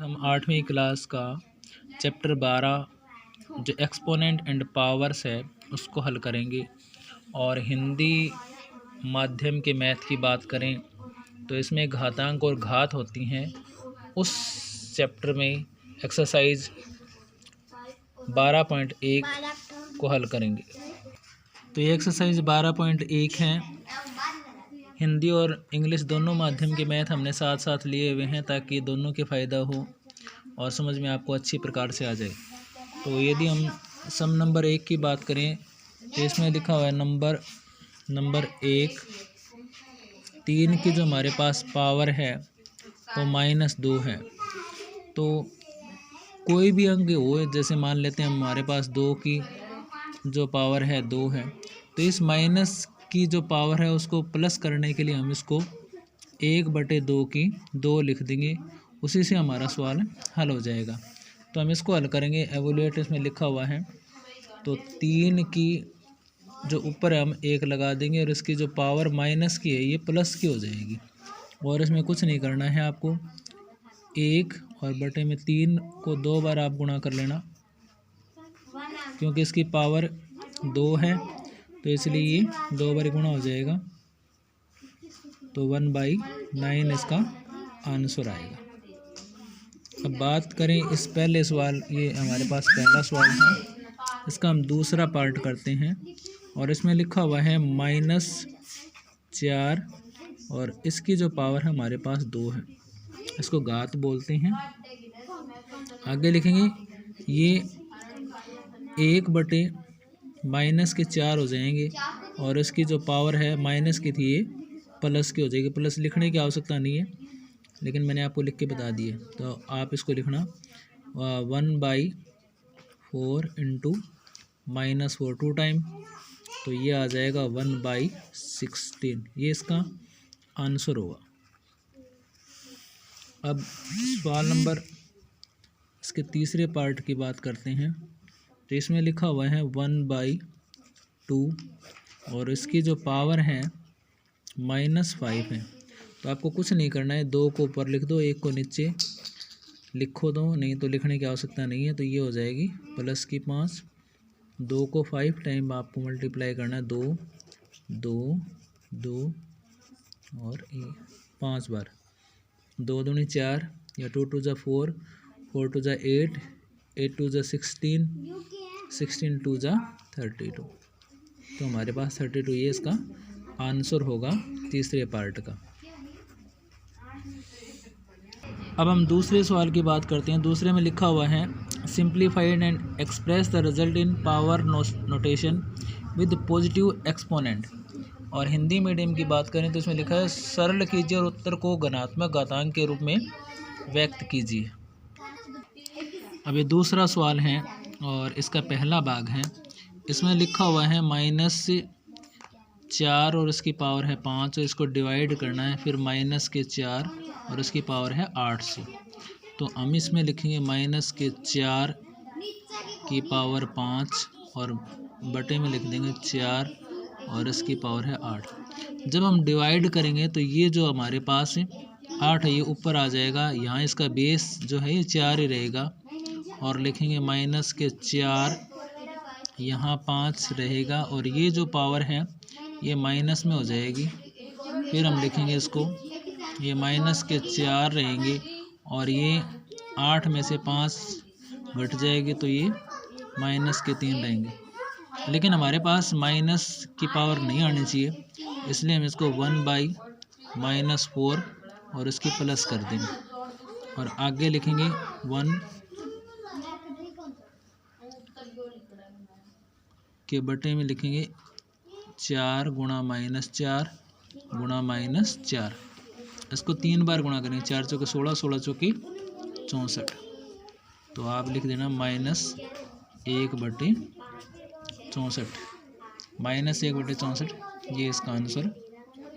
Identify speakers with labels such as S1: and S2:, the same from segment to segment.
S1: हम 8वीं क्लास का चैप्टर 12 जो एक्सपोनेंट एंड पावर्स है उसको हल करेंगे। और हिंदी माध्यम के मैथ की बात करें तो इसमें घातांक और घात होती हैं। उस चैप्टर में एक्सरसाइज 12.1 को हल करेंगे। तो ये एक्सरसाइज 12.1 है। हिंदी और इंग्लिश दोनों माध्यम के मैथ हमने साथ साथ लिए हुए हैं ताकि दोनों के फ़ायदा हो और समझ में आपको अच्छी प्रकार से आ जाए। तो यदि हम सम नंबर 1 की बात करें तो इसमें लिखा हुआ है नंबर 1 3 की जो हमारे पास पावर है वो -2 है। तो कोई भी अंक हो, जैसे मान लेते हैं हमारे पास 2 की जो पावर है 2 है, तो इस माइनस की जो पावर है उसको प्लस करने के लिए हम इसको 1/2 की 2 लिख देंगे। उसी से हमारा सवाल हल हो जाएगा। तो हम इसको हल करेंगे। एवोल्यूएट इसमें लिखा हुआ है, तो 3 की जो ऊपर है हम 1 लगा देंगे और इसकी जो पावर माइनस की है ये प्लस की हो जाएगी। और इसमें कुछ नहीं करना है आपको, 1 और बटे में 3 को 2 बार आप गुणा कर लेना, क्योंकि इसकी पावर 2 है तो इसलिए ये 2 बार गुणा हो जाएगा। तो 1/9 इसका आंसर आएगा। अब बात करें इस पहले सवाल, ये हमारे पास पहला सवाल था, इसका हम दूसरा पार्ट करते हैं। और इसमें लिखा हुआ है -4 और इसकी जो पावर है हमारे पास 2 है, इसको घात बोलते हैं। आगे लिखेंगे ये 1/-4 हो जाएंगे और इसकी जो पावर है माइनस की थी ये प्लस की हो जाएगी। प्लस लिखने की आवश्यकता नहीं है, लेकिन मैंने आपको लिख के बता दिए। तो आप इसको लिखना 1/4 इंटू -4 2 टाइम, तो ये आ जाएगा 1/16। ये इसका आंसर होगा। अब सवाल नंबर इसके तीसरे पार्ट की बात करते हैं। तो इसमें लिखा हुआ है 1/2 और इसकी जो पावर है -5 है। तो आपको कुछ नहीं करना है, 2 को ऊपर लिख दो, 1 को नीचे लिखो दो, नहीं तो लिखने की आवश्यकता नहीं है। तो ये हो जाएगी प्लस की 5, 2 को 5 टाइम आपको मल्टीप्लाई करना है, 2 2 2 और 5 बार, 2 दूनी 4 या 2 2 जा 4, 4 2 जा 8, 8 2 जा 16, 16 2 जा 32। तो हमारे पास 32 ये इसका आंसर होगा तीसरे पार्ट का। अब हम दूसरे सवाल की बात करते हैं। दूसरे में लिखा हुआ है simplified and express the result in power notation with positive exponent. और हिंदी मीडियम की बात करें तो इसमें लिखा है सरल कीजिए और उत्तर को धनात्मक घातांक के रूप में व्यक्त कीजिए। अब ये दूसरा सवाल है और इसका पहला भाग है। इसमें लिखा हुआ है -4 और इसकी पावर है 5 और इसको डिवाइड करना है, फिर -4 और इसकी पावर है 8 से। तो हम इसमें लिखेंगे -4 की पावर 5 और बटे में लिख देंगे 4 और इसकी पावर है 8। जब हम डिवाइड करेंगे तो ये जो हमारे पास है 8 है ये ऊपर आ जाएगा, यहाँ इसका बेस जो है ये 4 ही रहेगा। और लिखेंगे -4, यहाँ 5 रहेगा और ये जो पावर है ये माइनस में हो जाएगी। फिर हम लिखेंगे इसको, ये -4 रहेंगे और ये 8 में से 5 घट जाएगी तो ये -3 रहेंगे। लेकिन हमारे पास माइनस की पावर नहीं आनी चाहिए, इसलिए हम इसको 1/-4 और इसकी प्लस कर देंगे। और आगे लिखेंगे 1 के बटे में लिखेंगे 4 गुणा -4 गुणा -4। इसको 3 बार गुणा करेंगे, 4 चौके 16, 16 चौके 64। तो आप लिख देना -1/64, -1/64, ये इसका आंसर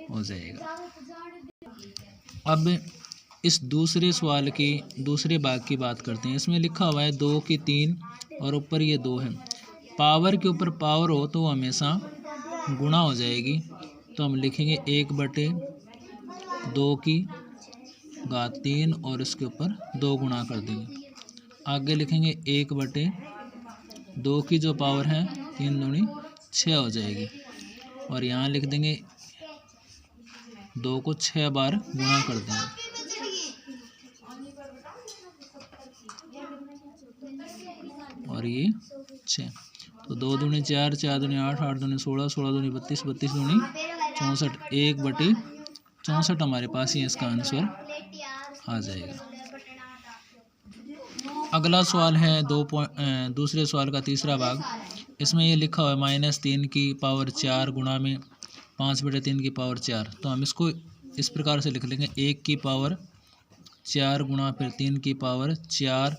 S1: हो जाएगा। अब इस दूसरे सवाल की दूसरे भाग की बात करते हैं। इसमें लिखा हुआ है 2 की 3 और ऊपर ये 2 है। पावर के ऊपर पावर हो तो हमेशा गुणा हो जाएगी। तो हम लिखेंगे 1/2 की घात 3 और इसके ऊपर 2 गुणा कर देंगे। आगे लिखेंगे 1/2 की जो पावर है 3 दूनी 6 हो जाएगी। और यहाँ लिख देंगे 2 को 6 बार गुणा कर देंगे। और ये 6, तो 2 दूनी 4, 4 दूनी 8, 8 दूनी 16, 16 दूनी 32, 32 दूनी 64, 1/64 हमारे पास ही इसका आंसर आ जाएगा। अगला सवाल है दूसरे सवाल का तीसरा भाग। इसमें ये लिखा हुआ है -3 की पावर 4 गुणा में 5/3 की पावर 4। तो हम इसको इस प्रकार से लिख लेंगे 1 की पावर 4 गुणा फिर 3 की पावर 4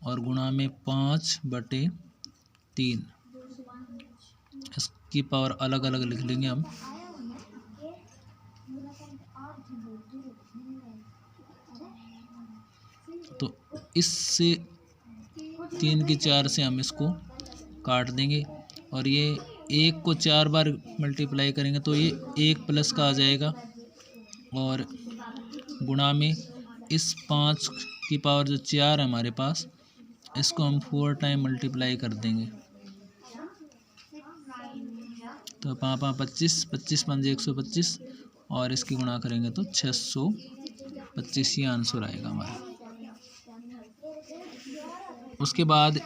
S1: और गुणा में 5/3। इसकी पावर अलग अलग लिख लेंगे हम। तो इससे 3 की 4 से हम इसको काट देंगे और ये 1 को 4 बार मल्टीप्लाई करेंगे तो ये 1 प्लस का आ जाएगा। और गुणा में इस 5 की पावर जो 4 है हमारे पास, इसको हम 4 टाइम मल्टीप्लाई कर देंगे। तो 5 25, 25 5 125 और इसकी गुणा करेंगे तो 625 ये आंसर आएगा हमारा। उसके बाद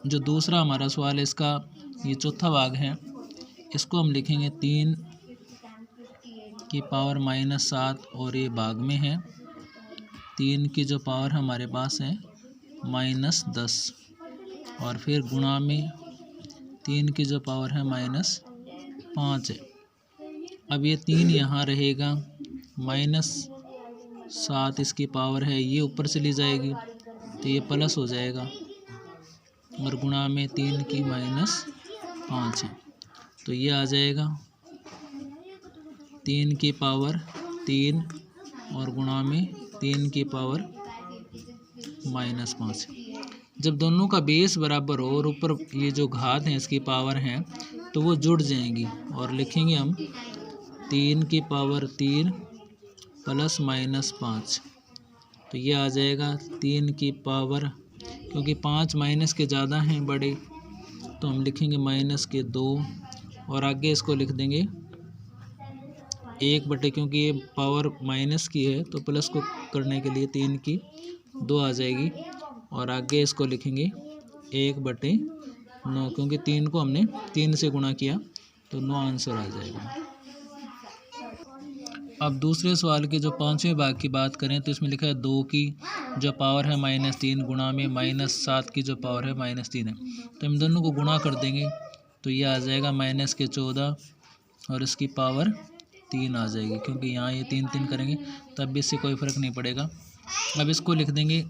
S1: जो दूसरा हमारा सवाल है, इसका ये चौथा भाग है। इसको हम लिखेंगे 3 की पावर -7 और ये भाग में है 3 की जो पावर हमारे पास है -10 और फिर गुणा में 3 की जो पावर है -5 है। अब ये 3 यहाँ रहेगा, -7 इसकी पावर है, ये ऊपर से ली जाएगी तो ये प्लस हो जाएगा और गुणा में 3 की -5 है तो ये आ जाएगा 3 की पावर 3 और गुणा में 3 की पावर -5। जब दोनों का बेस बराबर हो और ऊपर ये जो घात है इसकी पावर है तो वो जुड़ जाएंगी और लिखेंगे हम 3 की पावर 3 प्लस -5। तो ये आ जाएगा 3 की पावर, क्योंकि 5 माइनस के ज़्यादा हैं बड़े, तो हम लिखेंगे -2 और आगे इसको लिख देंगे 1/, क्योंकि ये पावर माइनस की है तो प्लस को करने के लिए 3 की 2 आ जाएगी और आगे इसको लिखेंगे 1/9, क्योंकि 3 को हमने 3 से गुणा किया तो 9 आंसर आ जाएगा। अब दूसरे सवाल के जो 5वें भाग की बात करें तो इसमें लिखा है 2 की जो पावर है -3 गुणा में -7 की जो पावर है -3 है। तो इन दोनों को गुणा कर देंगे तो ये आ जाएगा -14 और इसकी पावर 3 आ जाएगी, क्योंकि यहाँ ये 3 3 करेंगे तब भी इससे कोई फ़र्क नहीं पड़ेगा। अब इसको लिख देंगे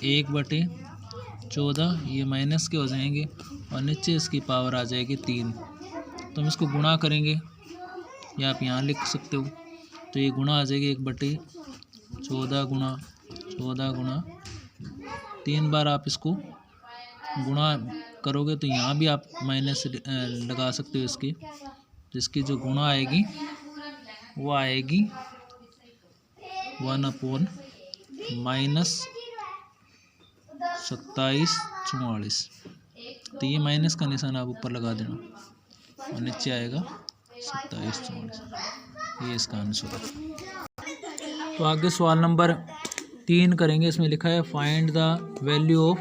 S1: 1/14, ये माइनस के हो जाएंगे और नीचे इसकी पावर आ जाएगी 3। तो हम इसको गुणा करेंगे या आप यहाँ लिख सकते हो, तो ये गुणा आ जाएगी 1/14 गुणा 3 बार आप इसको गुणा करोगे तो यहाँ भी आप माइनस लगा सकते हो इसकी, जिसकी जो गुणा आएगी वो आएगी 1/-2744। तो ये माइनस का निशान आप ऊपर लगा देना और नीचे आएगा 2744। ये इसका आंसर है। तो आगे सवाल नंबर 3 करेंगे। इसमें लिखा है फाइंड द वैल्यू ऑफ,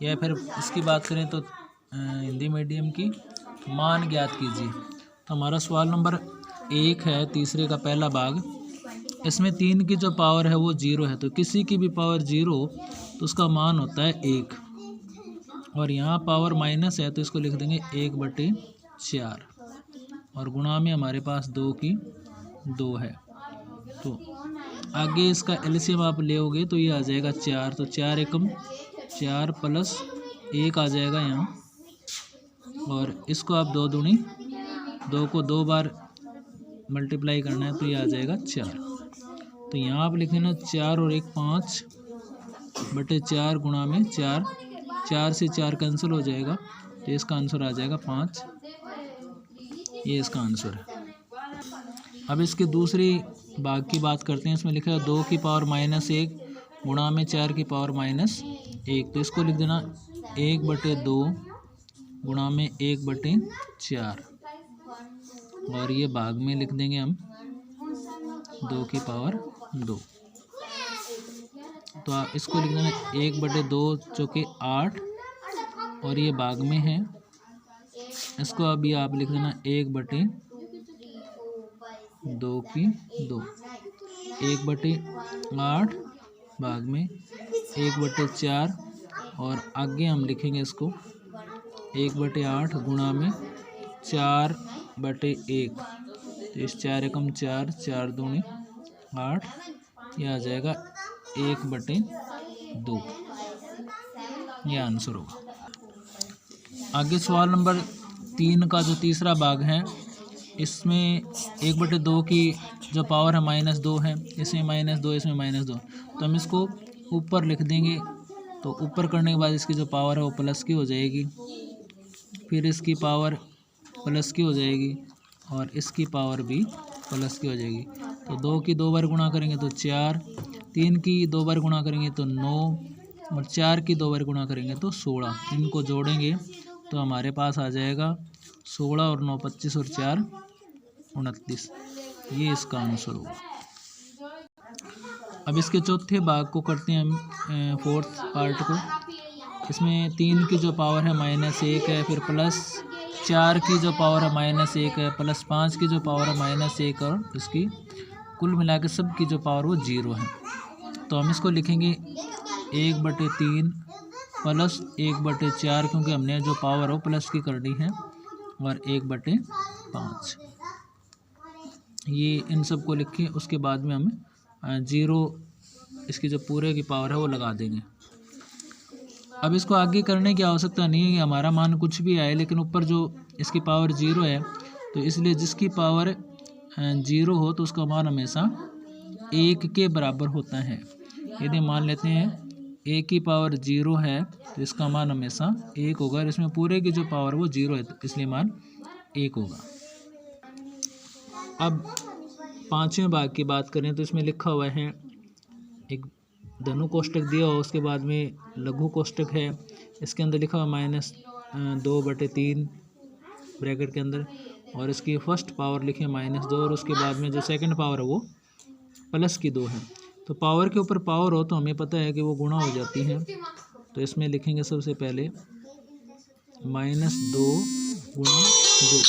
S1: या फिर इसकी बात करें तो हिंदी मीडियम की मान ज्ञात कीजिए। तो हमारा सवाल नंबर 1 है, तीसरे का पहला भाग। इसमें 3 की जो पावर है वो 0 है, तो किसी की भी पावर 0 तो उसका मान होता है 1 और यहाँ पावर माइनस है तो इसको लिख देंगे 1/4 और गुणा में हमारे पास 2 की 2 है। तो आगे इसका एलसीएम आप लेओगे तो ये आ जाएगा 4, तो 4 एकम 4 प्लस 1 आ जाएगा यहाँ और इसको आप 2 दूनी 2 को 2 बार मल्टीप्लाई करना है तो ये आ जाएगा 4। तो यहाँ आप लिखें ना 4 और 1 5/4 गुणा में 4, 4 से 4 कैंसिल हो जाएगा तो इसका आंसर आ जाएगा 5। ये इसका आंसर है। अब इसकी दूसरी भाग की बात करते हैं। इसमें लिखा है 2 की पावर -1 गुणा में 4 की पावर -1। तो इसको लिख देना 1/2 गुणा में 1/4 और ये भाग में लिख देंगे हम 2 की पावर 2। तो आप इसको लिख देना 1/2 चौके 8 और ये भाग में है। इसको अभी आप लिख देना 1/2 की 2 1/8 भाग में 1/4 और आगे हम लिखेंगे इसको 1/8 गुणा में 4/1। तो इस 4 एकम 4, 4 दूनी 8, यह आ जाएगा 1/2। यह आंसर होगा। आगे सवाल नंबर 3 का जो तीसरा भाग है, इसमें 1/2 की जो पावर है -2 है, इसमें -2, इसमें -2। तो हम इसको ऊपर लिख देंगे। तो ऊपर करने के बाद इसकी जो पावर है वो प्लस की हो जाएगी, फिर इसकी पावर प्लस की हो जाएगी और इसकी पावर भी प्लस की हो जाएगी। तो 2 की 2 बार गुणा करेंगे तो 4, 3 की 2 बार गुणा करेंगे तो 9 और 4 की 2 बार गुणा करेंगे तो 16। इनको जोड़ेंगे तो हमारे पास आ जाएगा 16 और 9 25 और 4 29। ये इसका आंसर होगा। अब इसके चौथे भाग को करते हैं हम, फोर्थ पार्ट को। इसमें 3 की जो पावर है -1 है, फिर प्लस 4 की जो पावर है -1 है, प्लस 5 की जो पावर है -1 और इसकी कुल मिला के सब की जो पावर वो 0 है। तो हम इसको लिखेंगे 1/3 प्लस 1/4 क्योंकि हमने जो पावर हो प्लस की करनी है और 1/5। ये इन सब को लिखे, उसके बाद में हम 0 इसकी जो पूरे की पावर है वो लगा देंगे। अब इसको आगे करने की आवश्यकता नहीं है, हमारा मान कुछ भी आए, लेकिन ऊपर जो इसकी पावर 0 है तो इसलिए जिसकी पावर 0 हो तो उसका मान हमेशा 1 के बराबर होता है। यदि मान लेते हैं a की पावर 0 है तो इसका मान हमेशा 1 होगा और इसमें पूरे की जो पावर वो 0 है तो इसलिए मान 1 होगा। अब पांचवें भाग की बात करें तो इसमें लिखा हुआ है, एक धनु कोष्टक दिया हुआ, उसके बाद में लघु कोष्टक है, इसके अंदर लिखा हुआ -2/3 ब्रैकेट के अंदर और इसकी फर्स्ट पावर लिखे -2 और उसके बाद में जो सेकंड पावर है वो प्लस की 2 है। तो पावर के ऊपर पावर हो तो हमें पता है कि वो गुणा हो जाती है। तो इसमें लिखेंगे सबसे पहले -2 × 2